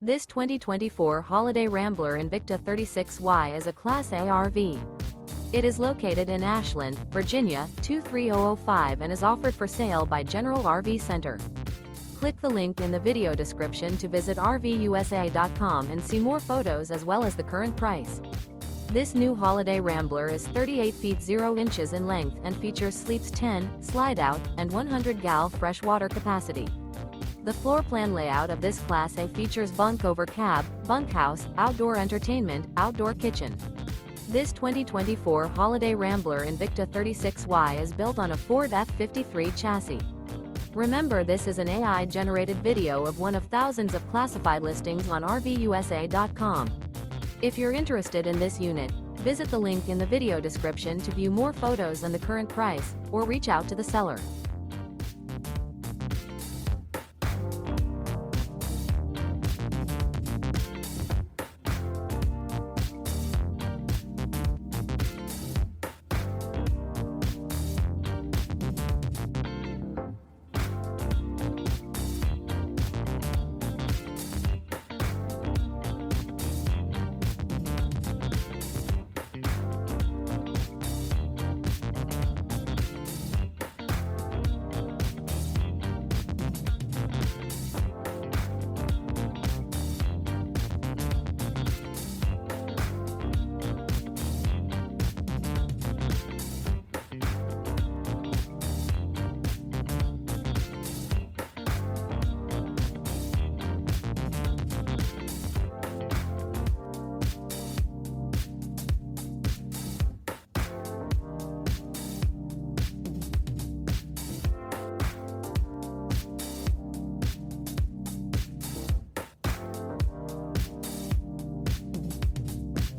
This 2024 Holiday Rambler Invicta 36Y is a Class A RV. It is located in Ashland, Virginia, 23005 and is offered for sale by General RV Center. Click the link in the video description to visit RVUSA.com and see more photos as well as the current price. This new Holiday Rambler is 38 feet 0 inches in length and features sleeps 10, Slideout, and 100 gal freshwater capacity. The floor plan layout of this Class A features Bunk Over Cab, Bunkhouse, outdoor entertainment, outdoor kitchen. This 2024 Holiday Rambler Invicta 36Y is built on a Ford F-53 chassis. Remember, this is an AI-generated video of one of thousands of classified listings on RVUSA.com. If you're interested in this unit, visit the link in the video description to view more photos and the current price, or reach out to the seller.